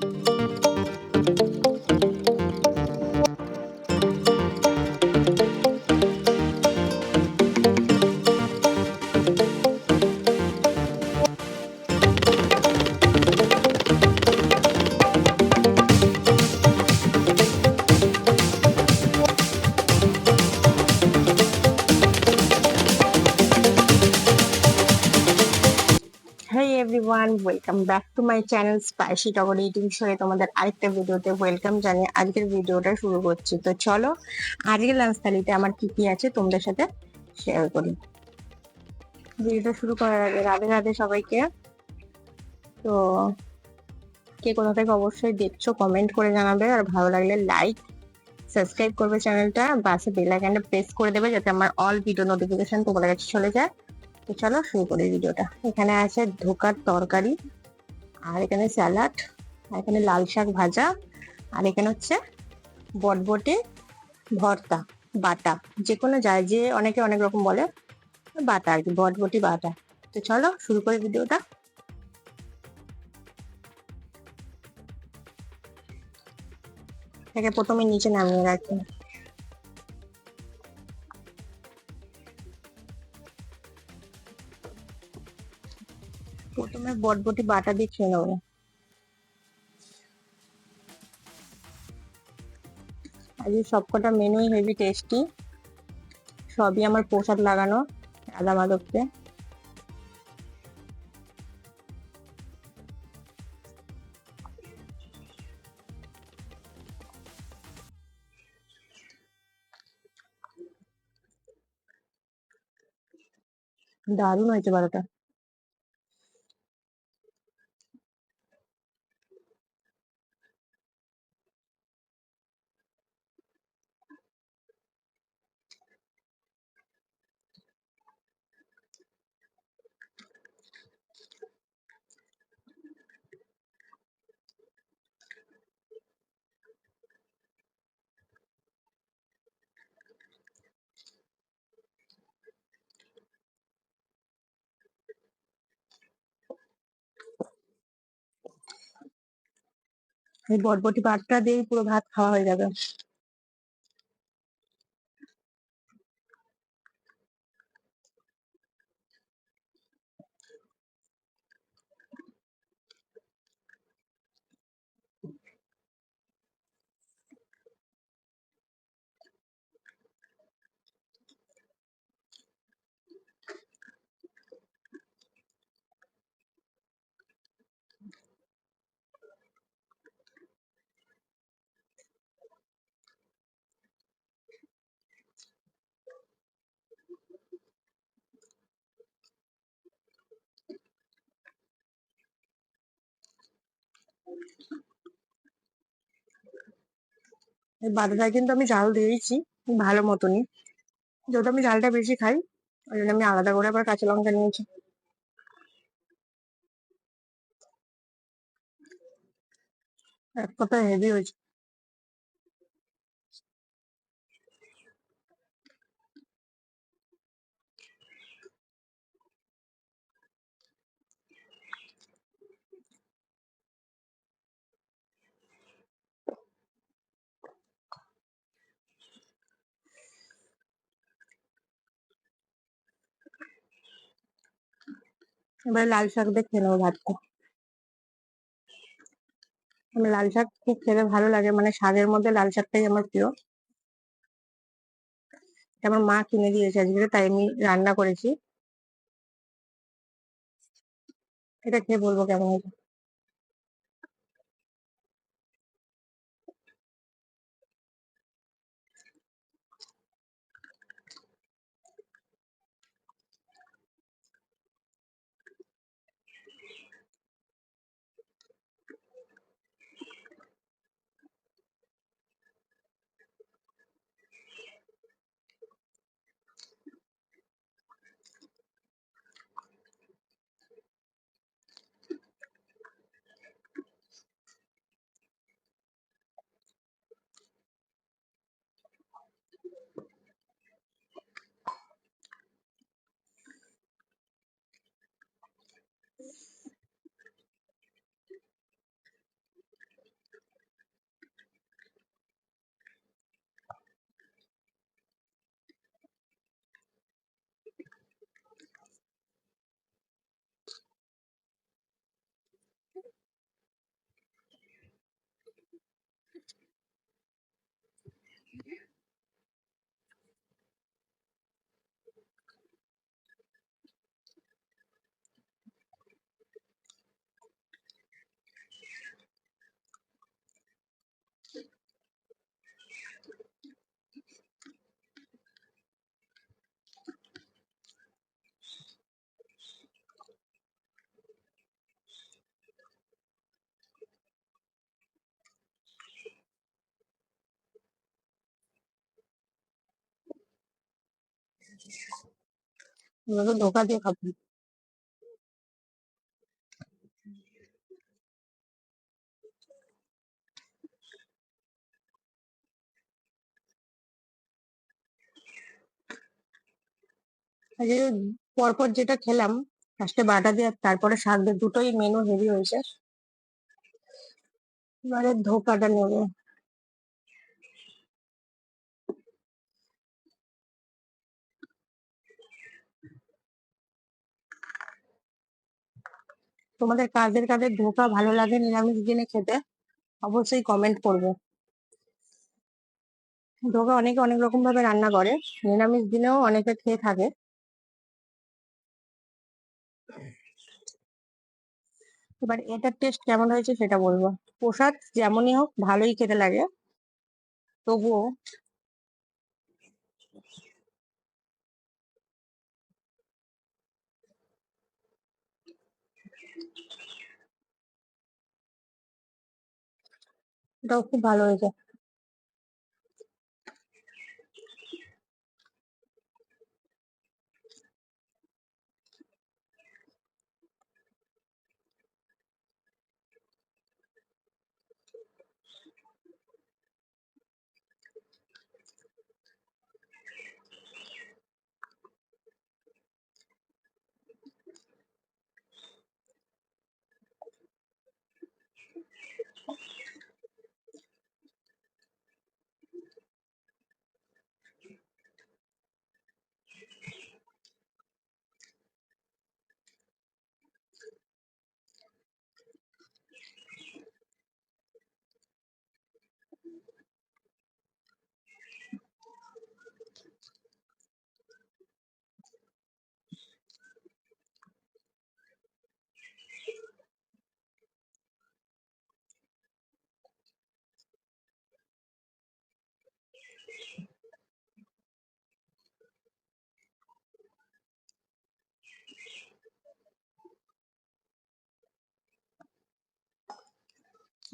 Hey everyone, welcome back to my channel Spicy Toggle Eating Show এ তোমাদের আরেকটা ভিডিওতে welcome জানিয়ে আজকের ভিডিওটা শুরু করছি। তো চলো আজকের লাঞ্চ থালিতে আমার কি কি আছে তোমাদের সাথে শেয়ার করি। ভিডিওটা শুরু করার আগে রাধে রাধে সবাইকে। তো কে কোথা থেকে অবশ্যই দেখছো কমেন্ট করে জানাবে, আর ভালো লাগলে লাইক সাবস্ক্রাইব করবে চ্যানেলটা, পাশে বেল আইকনটা প্রেস করে দেবে যাতে আমার অল ভিডিও নোটিফিকেশন তোমাদের কাছে চলে যায়। তো চলো শুরু করি ভিডিওটা। এখানে আছে ধোকার তরকারি, আর এখানে স্যালাড, আর এখানে লাল শাক ভাজা, আর এখানে হচ্ছে বটবটি ভর্তা বাটা, যে কোনো যায়, যে অনেকে অনেক রকম বলে, বাটা আর কি, বটবটি বাটা। তো চলো শুরু করি ভিডিওটা। এটাকে প্রথমে নিচে নামিয়ে রাখি। প্রথমে বটবটি বাটা দিয়ে খেয়ে নেবো। আজকে সবকটা মেনুই হেভি টেস্টি, সবই আমার প্রসাদ লাগানো রাধা মাধবকে। দারুণ হয়েছে বারোটা। এই বটবটি বাটা দিয়েই পুরো ভাত খাওয়া হয়ে যাবে। এই বাটাটায় কিন্তু আমি ঝাল দিয়েছি ভালো মতনই, যেহেতু আমি ঝালটা বেশি খাই ওই জন্য আমি আলাদা করে আবার কাঁচা লঙ্কা নিয়েছি। এক কথায় হেভি হয়েছে। এবার লাল শাক দিয়ে খেয়ে নেবো ভাতটা। আমি লাল শাক খুব খেতে ভালো লাগে, মানে শাকের মধ্যে লাল শাকটাই আমার প্রিয়। এটা আমার মা কিনে দিয়েছে আজকে, তাই আমি রান্না করেছি। এটা খেয়ে বলবো কেমন হয়েছে। আমরা তো ধোকা দিয়ে খাবো। আজকে পরপর যেটা খেলাম, ফার্স্টে বাটা দিয়ে আর তারপরে শাক দিয়ে, দুটোই মেনু হেভি হয়েছে। এবারে ধোকাটা নেবো। তোমাদের কাদের কাদের ধোকা ভালো লাগে নিরামিষ দিনে খেতে অবশ্যই কমেন্ট করবে। ধোকা অনেকে অনেক রকম ভাবে রান্না করে, নিরামিষ দিনেও অনেকে খেয়ে থাকে। এবার এটার টেস্ট কেমন হয়েছে সেটা বলবো। প্রসাদ যেমনই হোক ভালোই খেতে লাগে, তবুও এটাও খুব ভালো হয়েছে।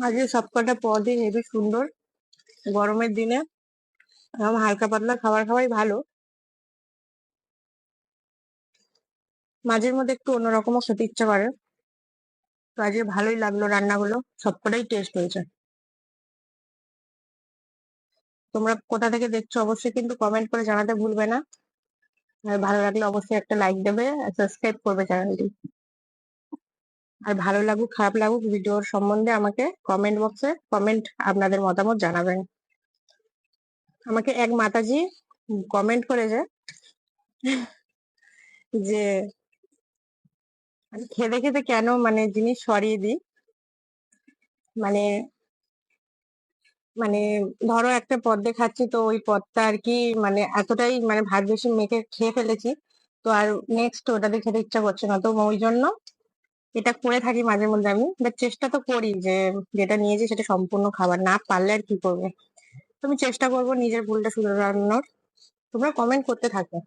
আজকে সবকটা পদই হেবি সুন্দর। গরমের দিনে এরকম হালকা পাতলা খাবার খাওয়াই ভালো। মাঝের মধ্যে একটু অন্যরকমও খেতে ইচ্ছা করে। তো আজকে ভালোই লাগলো রান্নাগুলো, সবকটাই টেস্ট হয়েছে। তোমরা কোথা থেকে দেখছো অবশ্যই কিন্তু কমেন্ট করে জানাতে ভুলবে না। আর ভালো লাগলে অবশ্যই একটা লাইক দেবে আর সাবস্ক্রাইব করবে চ্যানেলটি। আর ভালো লাগুক খারাপ লাগুক ভিডিওর সম্বন্ধে আমাকে কমেন্ট বক্সে কমেন্ট আপনাদের মতামত জানাবেন। আমাকে এক মাতাজি কমেন্ট করেছে যে আমি খেতে খেতে কেন মানে জিনিস সরিয়ে দিই, মানে মানে ধরো একটা পদ খাচ্ছি তো ওই পদটা আর কি মানে এতটাই মানে ভাত বেশি মেখে খেয়ে ফেলেছি, তো আর নেক্সট ওটাতে খেতে ইচ্ছা করছে না, তো ওই জন্য এটা করে থাকি মাঝে মধ্যে। আমি বাট চেষ্টা তো করি যে যেটা নিয়েছি সেটা সম্পূর্ণ খাবার, না পারলে আর কি করবে। তো আমি চেষ্টা করবো নিজের ভুলটা শুধরানোর। তোমরা কমেন্ট করতে থাকো।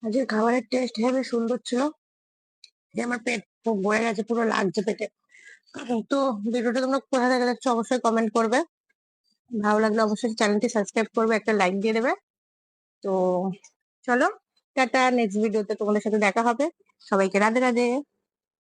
আজকের খাবারের টেস্ট হেবি সুন্দর ছিল। আমার পেট খুব ভরে গেছে, পুরো লাগছে পেটে। তো ভিডিওটা তোমরা কোথা থেকে দেখছো অবশ্যই কমেন্ট করবে। ভালো লাগলে অবশ্যই চ্যানেলটি সাবস্ক্রাইব করবে, একটা লাইক দিয়ে দেবে। তো চলো, টাটা, নেক্সট ভিডিওতে তোমাদের সাথে দেখা হবে। সবাইকে রাধে রাধে।